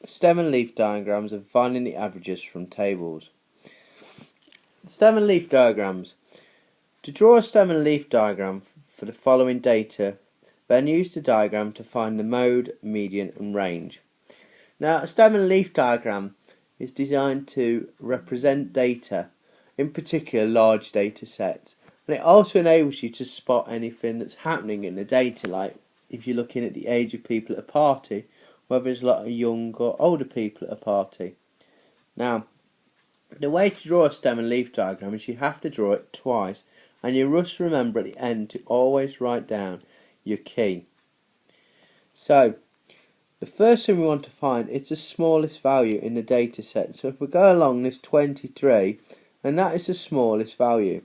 stem and leaf diagrams and finding the averages from tables. Stem and leaf diagrams. To draw a stem and leaf diagram for the following data, then use the diagram to find the mode, median and range. Now, a stem and leaf diagram is designed to represent data, in particular large data sets, and it also enables you to spot anything that's happening in the data, like if you're looking at the age of people at a party, whether there's a lot of young or older people at a party. Now, the way to draw a stem and leaf diagram is you have to draw it twice, and you must remember at the end to always write down your key. So, the first thing we want to find is the smallest value in the data set. So if we go along this 23, and that is the smallest value.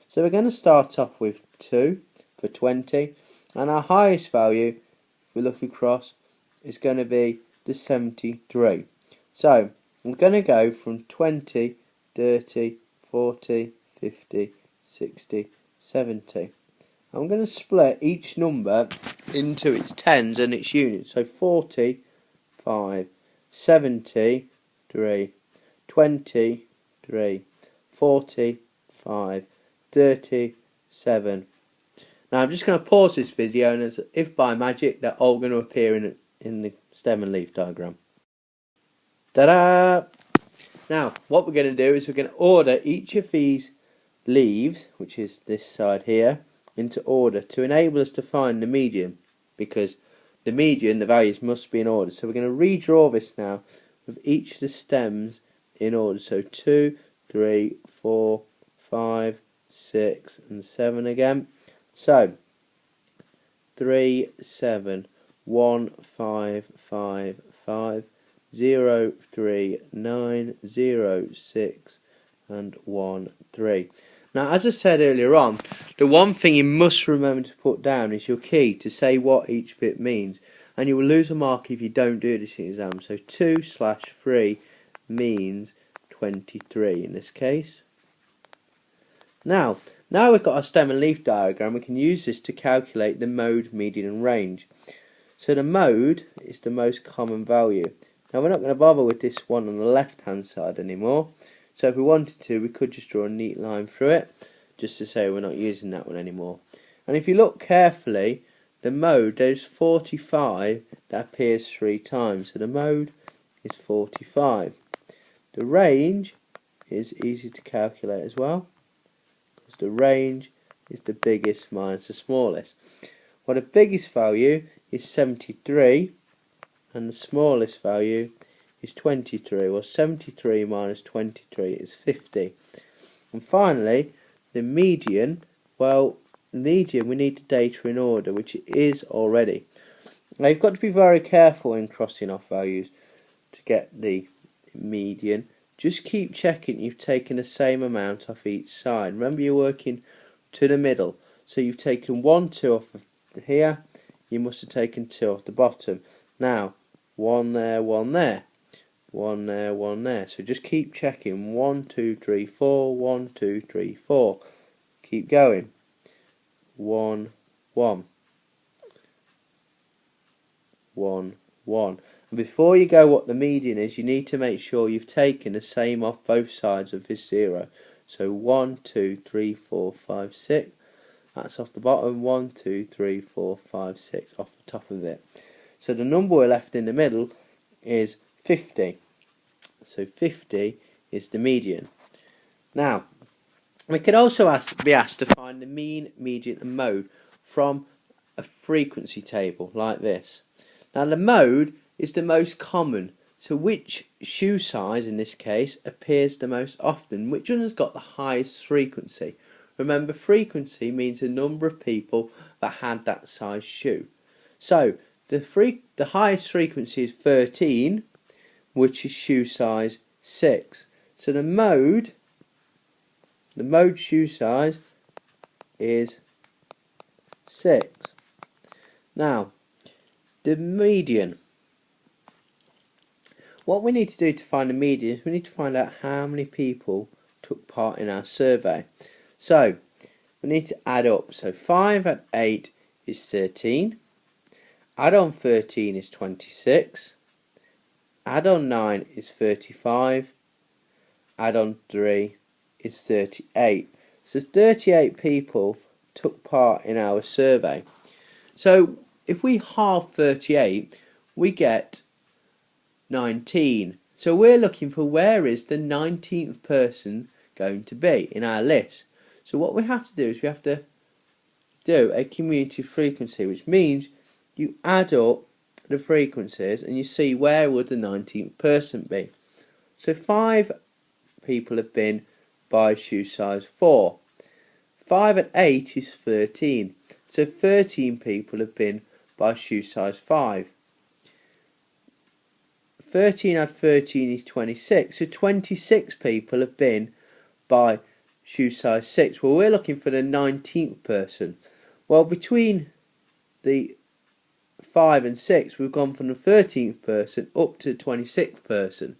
So we're going to start off with 2 for 20, and our highest value, if we look across, is going to be the 73. So I'm going to go from 20, 30, 40, 50, 60, 70. I'm going to split each number into its tens and its units. So 45, 73, 23, 45, 37. Now I'm just going to pause this video, and as if by magic they're all going to appear in the stem and leaf diagram. Ta-da! Now what we're going to do is we're going to order each of these leaves, which is this side here, into order to enable us to find the median, because the median, the values must be in order. So we're going to redraw this now with each of the stems in order. So 2, 3, 4, 5, 6 and 7 again. So 3, 7, 1, 5, 5, 5, 0, 3, 9, 0, 6 and 1, 3. Now, as I said earlier on, the one thing you must remember to put down is your key to say what each bit means, and you will lose a mark if you don't do this in the exam. So 2/3 means 23 in this case. Now we've got our stem and leaf diagram, we can use this to calculate the mode, median and range. So the mode is the most common value. Now we're not going to bother with this one on the left hand side anymore. So if we wanted to, we could just draw a neat line through it, just to say we're not using that one anymore. And if you look carefully, the mode, there's 45 that appears 3 times. So the mode is 45. The range is easy to calculate as well, because the range is the biggest minus the smallest. Well, the biggest value is 73, and the smallest value is 23. Well, 73 minus 23 is 50. And finally, the median. Well, median, we need the data in order, which it is already. Now, you've got to be very careful in crossing off values to get the median. Just keep checking you've taken the same amount off each side. Remember, you're working to the middle. So you've taken 1, 2 off of here. You must have taken 2 off the bottom. Now, 1 there, 1 there. 1 there, 1 there. So just keep checking. 1, 2, 3, 4. 1, 2, 3, 4. Keep going. 1, 1. 1, 1. And before you go what the median is, you need to make sure you've taken the same off both sides of this 0. So 1, 2, 3, 4, 5, 6. That's off the bottom. 1, 2, 3, 4, 5, 6 off the top of it. So the number we're left in the middle is 50. So 50 is the median. Now, we could also be asked to find the mean, median and mode from a frequency table like this. Now, the mode is the most common. So which shoe size in this case appears the most often? Which one has got the highest frequency? Remember, frequency means the number of people that had that size shoe. So the highest frequency is 13, which is shoe size 6. So the mode shoe size is 6. Now, the median. What we need to do to find the median is we need to find out how many people took part in our survey. So we need to add up. So 5 add 8 is 13. Add on 13 is 26. Add on 9 is 35. Add on 3 is 38. So 38 people took part in our survey. So if we halve 38, we get 19. So we're looking for where is the 19th person going to be in our list. So what we have to do is we have to do a cumulative frequency, which means you add up the frequencies and you see where would the 19th person be. So 5 people have been by shoe size 4. 5 and 8 is 13. So 13 people have been by shoe size 5. 13 add 13 is 26. So 26 people have been by shoe size 6. Well, we're looking for the 19th person. Well, between the 5 and 6, we've gone from the 13th person up to the 26th person.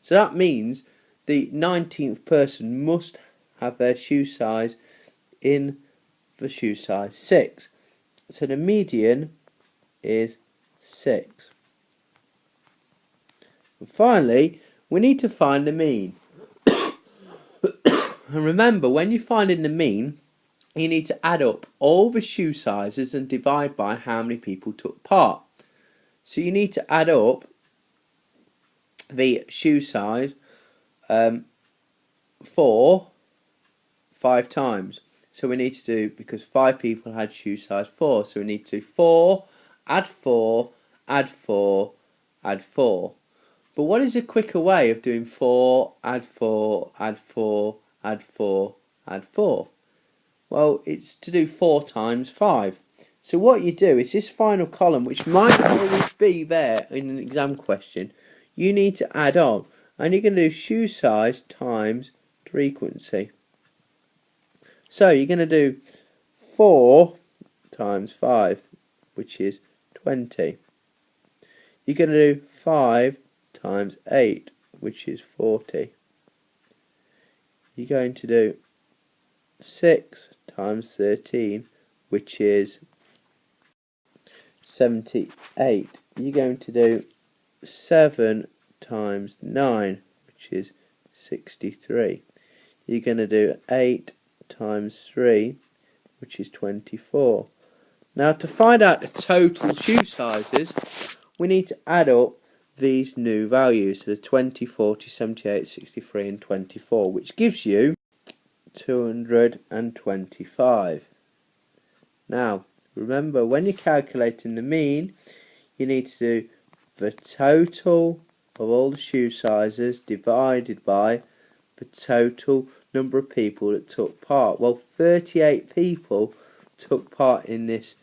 So that means the 19th person must have their shoe size in the shoe size 6. So the median is 6. And finally, we need to find the mean. And remember, when you're finding the mean, you need to add up all the shoe sizes and divide by how many people took part. So you need to add up the shoe size 4 5 times. So we need to do, because 5 people had shoe size 4, so we need to do 4, add 4, add 4, add 4. But what is a quicker way of doing 4, add 4, add 4, add 4, add 4? Well, it's to do 4 times 5. So what you do is this final column, which might always be there in an exam question, you need to add on. And you're going to do shoe size times frequency. So you're going to do 4 times 5, which is 20. You're going to do 5 times 8, which is 40. You're going to do 6 times 13, which is 78. You're going to do 7 times 9, which is 63. You're going to do 8 times 3, which is 24. Now, to find out the total shoe sizes, we need to add up these new values, so the 20, 40, 78, 63 and 24, which gives you 225. Now, remember, when you're calculating the mean, you need to do the total of all the shoe sizes divided by the total number of people that took part. Well, 38 people took part in this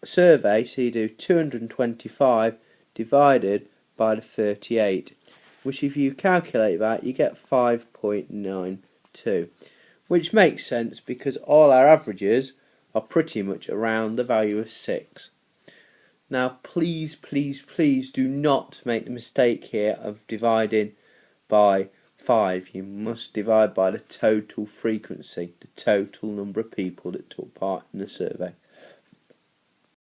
survey, so you do 225 divided by the 38, which if you calculate that, you get 5.92, which makes sense because all our averages are pretty much around the value of 6. Now, please, please, please do not make the mistake here of dividing by 5. You must divide by the total frequency, the total number of people that took part in the survey.